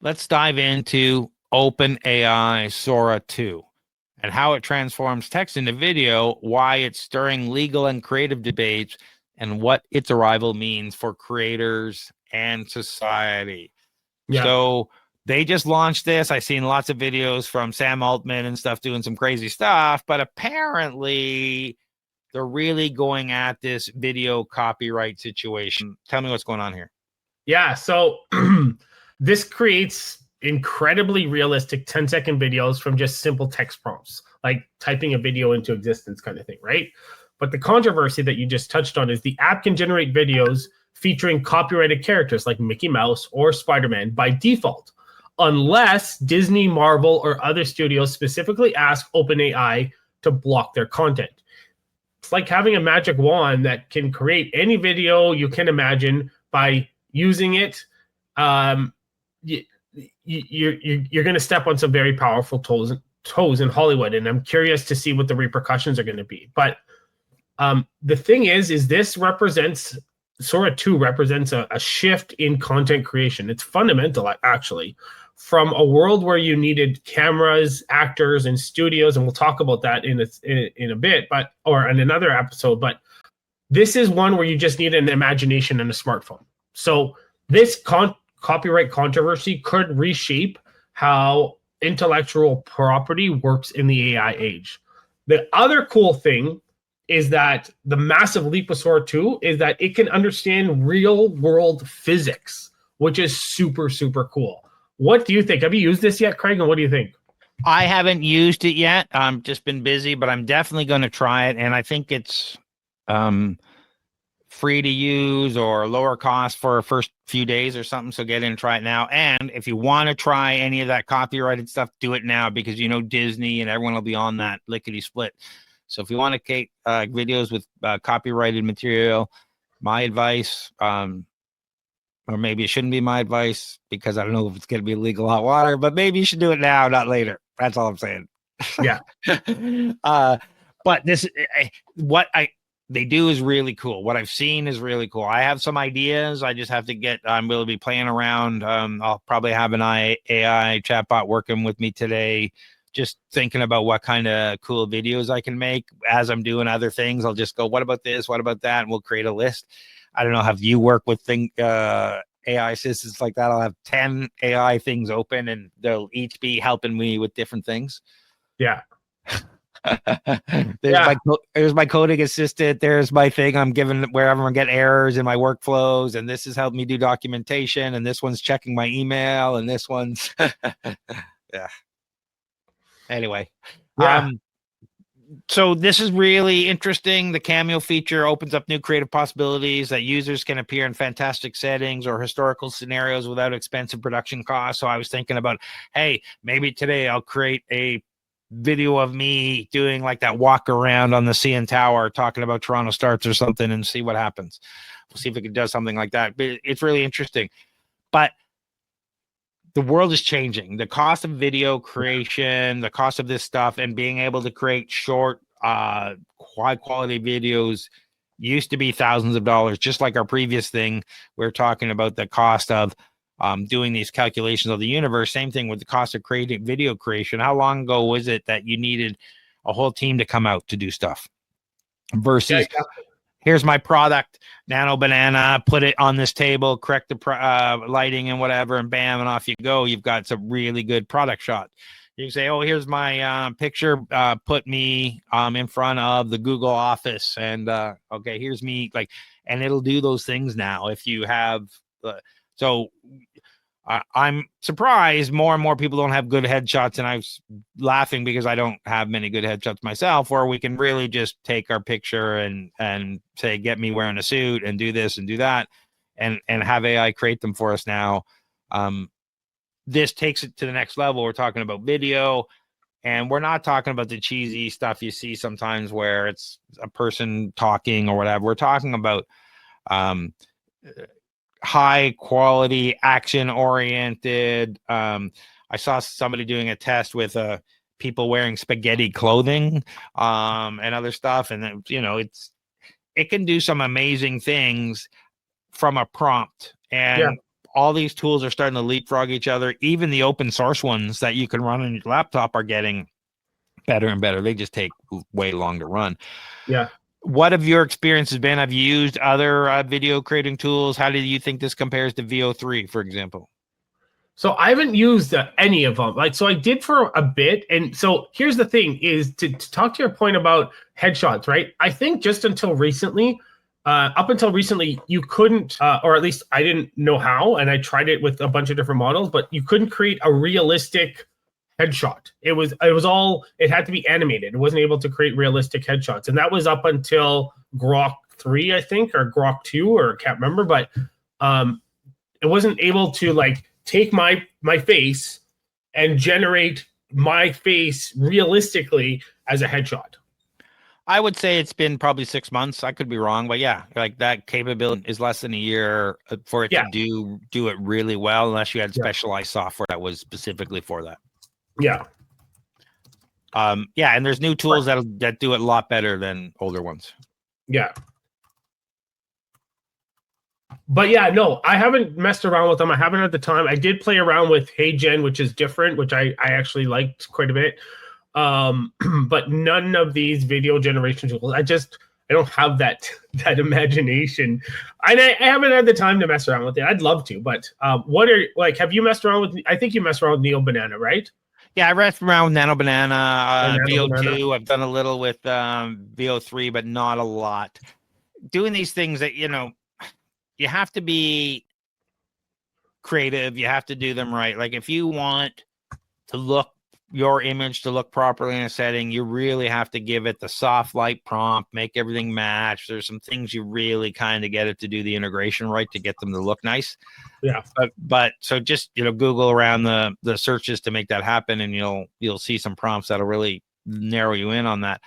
let's dive into OpenAI Sora 2 and how it transforms text into video, why it's stirring legal and creative debates, and what its arrival means for creators and society. Yeah. So they just launched this. I've seen lots of videos from Sam Altman and stuff doing some crazy stuff, but apparently they're really going at this video copyright situation. Tell me what's going on here. Yeah, so this creates incredibly realistic 10-second videos from just simple text prompts, like typing a video into existence kind of thing, right? But the controversy that you just touched on is the app can generate videos featuring copyrighted characters like Mickey Mouse or Spider-Man by default, unless Disney, Marvel, or other studios specifically ask OpenAI to block their content. It's like having a magic wand that can create any video you can imagine by using it. You're going to step on some very powerful toes in Hollywood, and I'm curious to see what the repercussions are going to be. But the thing is this represents, Sora 2 represents a shift in content creation. It's fundamental, actually, from a world where you needed cameras, actors, and studios, and we'll talk about that in a bit, or in another episode. But this is one where you just need an imagination and a smartphone. So this copyright controversy could reshape how intellectual property works in the AI age. The other cool thing is that the massive leap of Sora 2 is that it can understand real world physics, which is super, super cool. What do you think? Have you used this yet, Craig? And what do you think? I haven't used it yet. I'm just been busy, but I'm definitely going to try it. And I think it's free to use or lower cost for a first few days or something. So get in and try it now. And if you want to try any of that copyrighted stuff, do it now, because Disney and everyone will be on that lickety split. So if you want to take videos with copyrighted material, my advice, or maybe it shouldn't be my advice because I don't know if it's going to be illegal hot water, but maybe you should do it now, not later. That's all I'm saying. Yeah. But they do is really cool. What I've seen is really cool. I have some ideas. I just have to I'm going to be playing around. I'll probably have an AI chatbot working with me today, just thinking about what kind of cool videos I can make as I'm doing other things. I'll just go, what about this? What about that? And we'll create a list. I don't know how you work with AI assistants like that. I'll have 10 AI things open and they'll each be helping me with different things. Yeah. There's my coding assistant. There's my thing I'm giving wherever I get errors in my workflows. And this has helped me do documentation. And this one's checking my email. And this one's, yeah. Anyway. Yeah. So this is really interesting. The cameo feature opens up new creative possibilities that users can appear in fantastic settings or historical scenarios without expensive production costs. So I was thinking about, hey, maybe today I'll create a video of me doing like that walk around on the CN Tower talking about Toronto Starts or something and see what happens. We'll see if it can do something like that. But it's really interesting. But the world is changing. The cost of video creation, the cost of this stuff, and being able to create short, high quality videos used to be thousands of dollars. Just like our previous thing, we're talking about the cost of doing these calculations of the universe. Same thing with the cost of creating video creation. How long ago was it that you needed a whole team to come out to do stuff versus here's my product, Nano Banana, put it on this table, correct the lighting and whatever, and bam, and off you go. You've got some really good product shot. You can say, oh, here's my picture. Put me in front of the Google office. And okay, here's me. And it'll do those things now. If you have, I'm surprised more and more people don't have good headshots, and I was laughing because I don't have many good headshots myself, where we can really just take our picture and say, get me wearing a suit and do this and do that and have AI create them for us now. This takes it to the next level. We're talking about video, and we're not talking about the cheesy stuff you see sometimes where it's a person talking or whatever. We're talking about high quality, action oriented. I saw somebody doing a test with people wearing spaghetti clothing and other stuff, and it can do some amazing things from a prompt. And all these tools are starting to leapfrog each other. Even the open source ones that you can run on your laptop are getting better and better. They just take way long to run. Yeah. What have your experiences been? Have you used other video creating tools? How do you think this compares to VO3, for example? So I haven't used any of them. Like, so I did for a bit. And so here's the thing is to talk to your point about headshots, right? I think just until recently, up until recently, you couldn't, or at least I didn't know how, and I tried it with a bunch of different models, but you couldn't create a realistic headshot. It had to be animated. It wasn't able to create realistic headshots. And that was up until Grock 3, I think, or Grock 2, or I can't remember, but it wasn't able to like take my face and generate my face realistically as a headshot. I would say it's been probably 6 months. I could be wrong, but yeah, like that capability is less than a year for it to do it really well, unless you had specialized software that was specifically for that. Yeah. And there's new tools that do it a lot better than older ones. Yeah. But yeah, no, I haven't messed around with them. I haven't had the time. I did play around with HeyGen, which is different, which I actually liked quite a bit. But none of these video generation tools. I don't have that imagination. And I haven't had the time to mess around with it. I'd love to, but have you messed around with, I think you messed around with Neo Banana, right? Yeah, I messed around with Nano Banana, VO2. I've done a little with VO3, but not a lot. Doing these things that, you have to be creative. You have to do them right. Like if you want your image to look properly in a setting, you really have to give it the soft light prompt, make everything match. There's some things you really kind of get it to do the integration right to get them to look nice. Yeah. But so just, Google around the searches to make that happen, and you'll see some prompts that'll really narrow you in on that.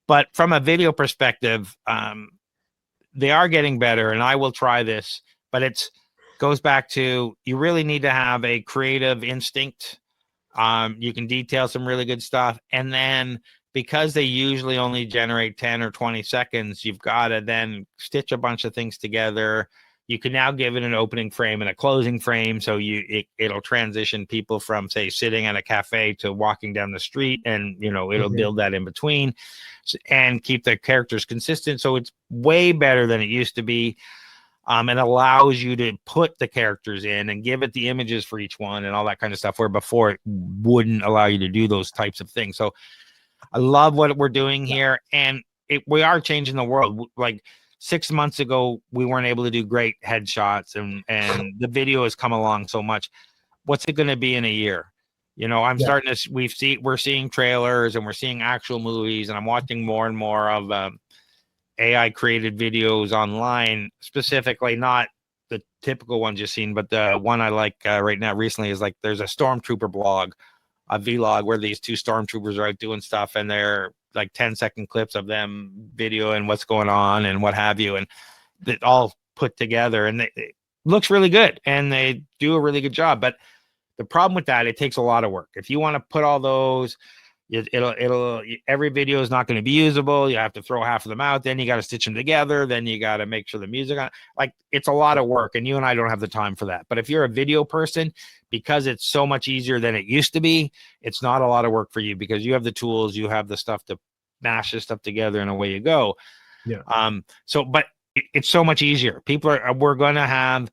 But from a video perspective, they are getting better, and I will try this, but it goes back to, you really need to have a creative instinct. You can detail some really good stuff. And then because they usually only generate 10 or 20 seconds, you've got to then stitch a bunch of things together. You can now give it an opening frame and a closing frame. So it'll transition people from, say, sitting at a cafe to walking down the street, and, it'll build that in between and keep the characters consistent. So it's way better than it used to be. And allows you to put the characters in and give it the images for each one and all that kind of stuff, where before it wouldn't allow you to do those types of things. So I love what we're doing here, and we are changing the world. Like 6 months ago, we weren't able to do great headshots, and the video has come along so much. What's it going to be in a year? Starting to, we're seeing trailers, and we're seeing actual movies, and I'm watching more and more of AI created videos online, specifically not the typical ones you've seen, but the one I like right now recently is like, there's a stormtrooper blog, a vlog, where these two stormtroopers are out doing stuff, and they're like 10-second clips of them videoing what's going on and what have you, and it all put together, and it looks really good, and they do a really good job. But the problem with that, it takes a lot of work. If you want to put all those, every video is not going to be usable. You have to throw half of them out. Then you got to stitch them together. Then you got to make sure the music it's a lot of work, and you and I don't have the time for that. But if you're a video person, because it's so much easier than it used to be, it's not a lot of work for you, because you have the tools, you have the stuff to mash this stuff together, and away you go. Yeah. But it's so much easier. We're going to have,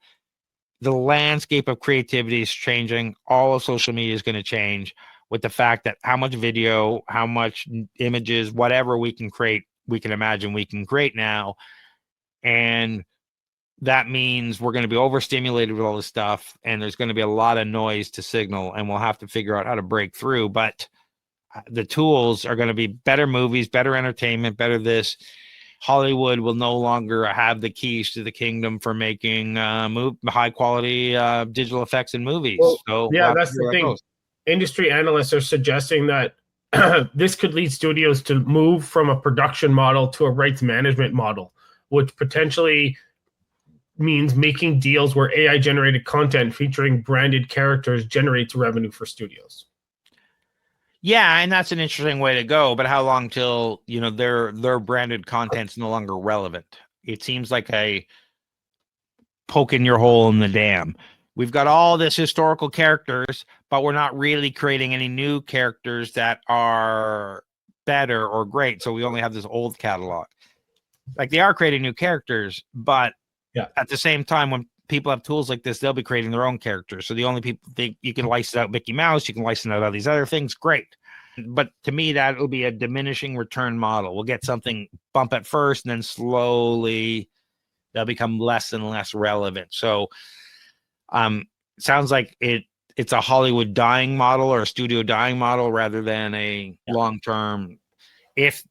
the landscape of creativity is changing. All of social media is going to change, with the fact that how much video, how much images, whatever we can create, we can imagine we can create now. And that means we're going to be overstimulated with all this stuff, and there's going to be a lot of noise to signal, and we'll have to figure out how to break through. But the tools are going to be better movies, better entertainment, better this. Hollywood will no longer have the keys to the kingdom for making high quality digital effects in movies. Well, so that's the thing. Industry analysts are suggesting that this could lead studios to move from a production model to a rights management model, which potentially means making deals where AI generated content featuring branded characters generates revenue for studios. Yeah, and that's an interesting way to go. But how long till their branded content's no longer relevant? It seems like poking your hole in the dam. We've got all this historical characters, but we're not really creating any new characters that are better or great. So we only have this old catalog. Like, they are creating new characters, but at the same time, when people have tools like this, they'll be creating their own characters. So the only people think you can license out Mickey Mouse, you can license out all these other things. Great. But to me, that will be a diminishing return model. We'll get something bump at first, and then slowly they'll become less and less relevant. So sounds like it's a Hollywood dying model or a studio dying model rather than a long-term. If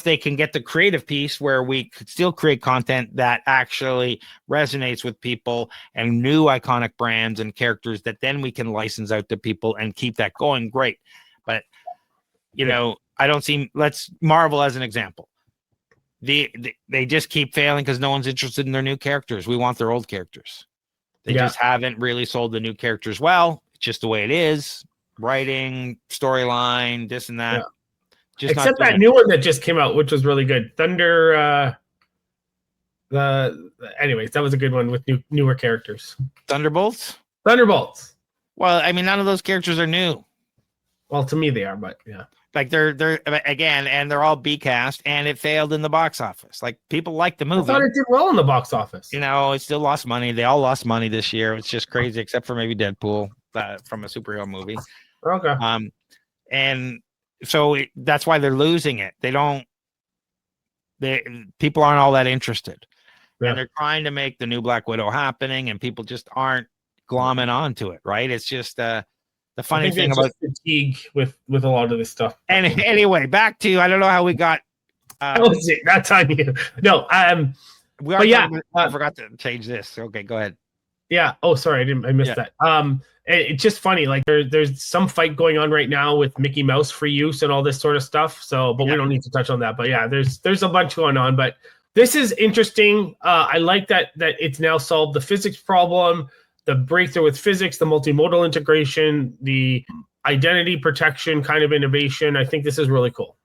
they can get the creative piece where we could still create content that actually resonates with people and new iconic brands and characters that then we can license out to people and keep that going, great. But you know, I don't see, let's Marvel as an example. They just keep failing because no one's interested in their new characters. We want their old characters. They just haven't really sold the new characters well. It's just the way it is. Writing, storyline, this and that. Just except that new one that just came out, which was really good. Anyways, that was a good one with newer characters. Thunderbolts. Well, I mean, none of those characters are new. Well, to me they are, but yeah. Like they're again, and they're all B cast, and it failed in the box office. Like, people like the movie. I thought it did well in the box office. You know, it still lost money. They all lost money this year. It's just crazy, except for maybe Deadpool from a superhero movie. Okay. And so that's why they're losing it. People aren't all that interested, and they're trying to make the new Black Widow happening, and people just aren't glomming onto it. Right? It's just the funny thing about fatigue with a lot of this stuff. And anyway, back to, I don't know how we got. That's on you. No, I forgot to change this. Okay, go ahead. Yeah. Oh, sorry, I missed that. It's just funny. Like there's some fight going on right now with Mickey Mouse free use and all this sort of stuff. So, but we don't need to touch on that. But yeah, there's a bunch going on. But this is interesting. I like that it's now solved the physics problem, the breakthrough with physics, the multimodal integration, the identity protection kind of innovation. I think this is really cool.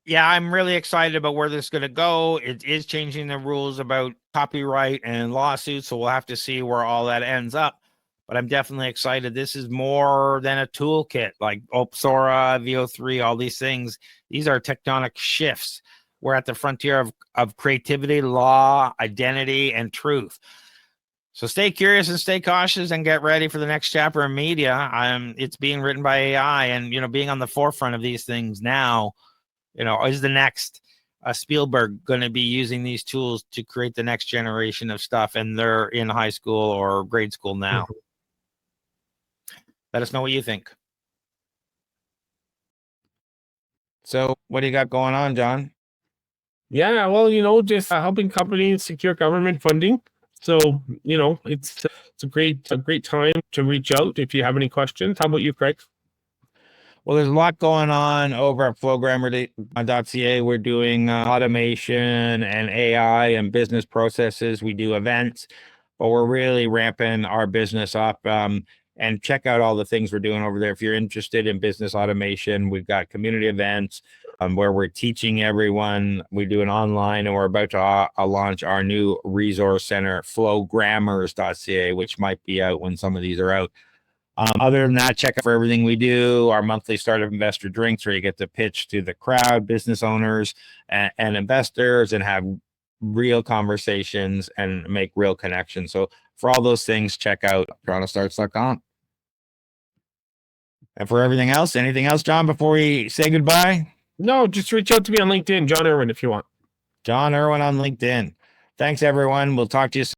Yeah, I'm really excited about where this is going to go. It is changing the rules about copyright and lawsuits, so we'll have to see where all that ends up. But I'm definitely excited. This is more than a toolkit, like Opsora, VO3, all these things. These are tectonic shifts. We're at the frontier of creativity, law, identity, and truth. So stay curious and stay cautious and get ready for the next chapter of media. It's being written by AI, and, you know, being on the forefront of these things now, you know, is the next Spielberg going to be using these tools to create the next generation of stuff, and they're in high school or grade school now. Let us know what you think. So what do you got going on, John? Yeah, well, you know, just helping companies secure government funding. So, you know, it's a great time to reach out if you have any questions. How about you, Craig? Well, there's a lot going on over at flowgrammer.ca. We're doing automation and AI and business processes. We do events, but we're really ramping our business up. And check out all the things we're doing over there. If you're interested in business automation, we've got community events where we're teaching everyone. We do an online, and we're about to launch our new resource center, flowgrammers.ca, which might be out when some of these are out. Other than that, check out for everything we do. Our monthly startup investor drinks, where you get to pitch to the crowd, business owners and investors, and have real conversations and make real connections. So for all those things, check out TorontoStarts.com. And for everything else, anything else, John, before we say goodbye? No, just reach out to me on LinkedIn, John Irwin, if you want. John Irwin on LinkedIn. Thanks, everyone. We'll talk to you soon.